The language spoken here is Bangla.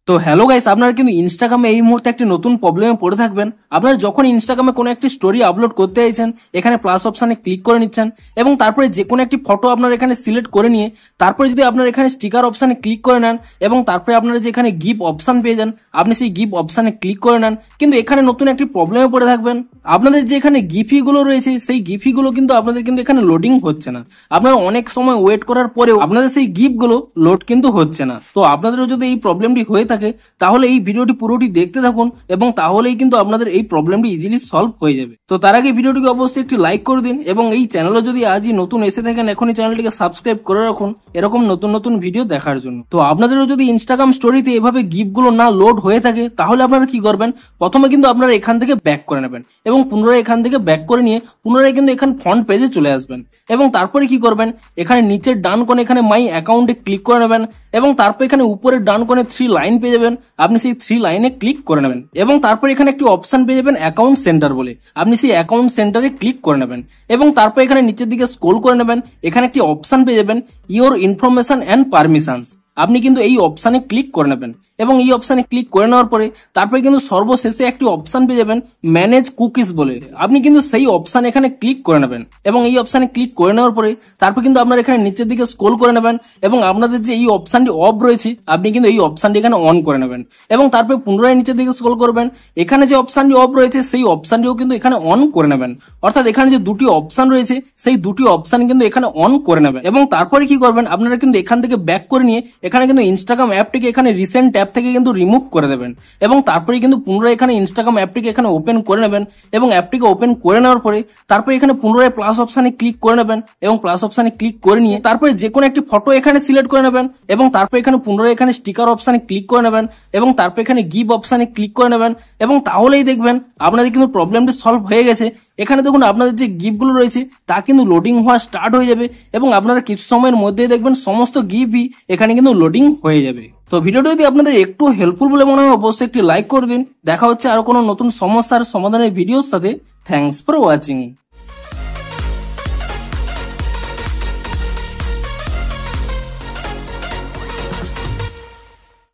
তো হ্যালো গাইস, আপনারা কিন্তু ইনস্টাগ্রামে এই মুহূর্তে একটি নতুন প্রবলেমে পড়ে থাকবেন। আপনারা যখন ইনস্টাগ্রামে কোনো একটি স্টোরি আপলোড করতে চাইছেন, এখানে প্লাস অপশানে ক্লিক করে নিচ্ছেন এবং তারপরে যে কোনো একটি ফটো আপনারা এখানে সিলেক্ট করে নিয়ে তারপরে যদি আপনারা এখানে স্টিকার অপশানে ক্লিক করে নেন এবং তারপরে আপনারা যে এখানে গিভ অপশান পেয়ে যান, আপনি সেই গিভ অপশানে ক্লিক করে নেন। কিন্তু এখানে নতুন একটি প্রবলেমে পড়ে থাকবেন। আপনাদের যে এখানে গিফিগুলো রয়েছে সেই গিফিগুলো কিন্তু আপনাদের কিন্তু এখানে লোডিং হচ্ছে না। আপনারা অনেক সময় ওয়েট করার পরেও আপনাদের সেই গিফটগুলো লোড কিন্তু হচ্ছে না। তো আপনাদেরও যদি এই প্রবলেমটি হয়ে থাকে তাহলে এই ভিডিওটি পুরোটি দেখতে থাকুন এবং তাহলেই কিন্তু আপনাদের এই প্রবলেমটি ইজিলি সলভ হয়ে যাবে। তো তার আগে ভিডিওটিকে অবশ্যই একটি লাইক করে দিন এবং এই চ্যানেলে যদি আজই নতুন এসে থাকেন এখনই চ্যানেলটিকে সাবস্ক্রাইব করে রাখুন এরকম নতুন নতুন ভিডিও দেখার জন্য। তো আপনাদেরও যদি ইনস্টাগ্রাম স্টোরিতে এভাবে গিফটগুলো না লোড হয়ে থাকে তাহলে আপনারা কি করবেন, প্রথমে কিন্তু আপনারা এখান থেকে ব্যাক করে নেবেন এবং পুনরায় এখান থেকে ব্যাক করে নিয়ে পুনরায় কিন্তু এখানে ফ্রন্ট পেজে চলে আসবেন এবং তারপরে কি করবেন, এখানে নিচের ডান কোণে এখানে মাই অ্যাকাউন্টে ক্লিক করে নেবেন এবং তারপর এখানে উপরের ডান কোণে 3 লাইন পেয়ে যাবেন। আপনি সেই 3 লাইনে ক্লিক করে নেবেন এবং তারপর এখানে একটি অপশন পেয়ে যাবেন অ্যাকাউন্ট সেন্টার বলে। আপনি সেই অ্যাকাউন্ট সেন্টারে ক্লিক করে নেবেন এবং তারপর এখানে নিচের দিকে স্ক্রল করে নেবেন। এখানে একটি অপশন পেয়ে যাবেন ইওর ইনফরমেশন এন্ড পারমিশনস। আপনি কিন্তু এই অপশানে ক্লিক করে নেবেন এবং এই অপশানে ক্লিক করে নেওয়ার পরে তারপরে কিন্তু সর্বশেষে একটি অপশান পেয়ে যাবেন ম্যানেজ কুকিজ বলে। আপনি কিন্তু সেই অপশান এখানে ক্লিক করে নেবেন এবং এই অপশানে ক্লিক করে নেওয়ার পরে তারপর কিন্তু আপনারা এখানে নিচের দিকে স্ক্রল করে নেবেন এবং আপনাদের যে এই অপশানটি অফ রয়েছে আপনি কিন্তু এই অপশানটি এখানে অন করে নেবেন এবং তারপরে পুনরায় নিচের দিকে স্ক্রল করবেন। এখানে যে অপশানটি অফ রয়েছে সেই অপশানটিও কিন্তু এখানে অন করে নেবেন। অর্থাৎ এখানে যে দুটি অপশান রয়েছে সেই দুটি অপশান কিন্তু এখানে অন করে নেবেন এবং তারপরে কি করবেন, আপনারা কিন্তু এখান থেকে ব্যাক করে নিয়ে এখানে কিন্তু ইনস্টাগ্রাম অ্যাপটিকে এখানে রিসেন্ট ট্যাব থেকে কিন্তু রিমুভ করে দেবেন এবং তারপরে কিন্তু পুনরায় এখানে ইনস্টাগ্রাম অ্যাপটিকে এখানে ওপেন করে নেবেন এবং অ্যাপটিকে ওপেন করে নেওয়ার পরে তারপরে এখানে পুনরায় প্লাস অপশানে ক্লিক করে নেবেন এবং প্লাস অপশানে ক্লিক করে নিয়ে তারপরে যে কোনো একটি ফটো এখানে সিলেক্ট করে নেবেন এবং তারপরে এখানে পুনরায় এখানে স্টিকার অপশানে ক্লিক করে নেবেন এবং তারপর এখানে গিভ অপশানে ক্লিক করে নেবেন এবং তাহলেই দেখবেন আপনাদের কিন্তু প্রবলেমটি সলভ হয়ে গেছে। এখানে দেখুন আপনাদের যে গিফটগুলো রয়েছে তা কিন্তু লোডিং হওয়া স্টার্ট হয়ে যাবে এবং আপনারা কিছু সময়ের মধ্যেই দেখবেন সমস্ত গিফটই এখানে কিন্তু লোডিং হয়ে যাবে। তো ভিডিওটি যদি আপনাদের একটু হেল্পফুল বলে মনে হয় অবশ্যই একটি লাইক করে দিন। দেখা হচ্ছে আরো কোনো নতুন সমস্যার সমাধানের ভিডিওর সাথে। Thanks for watching.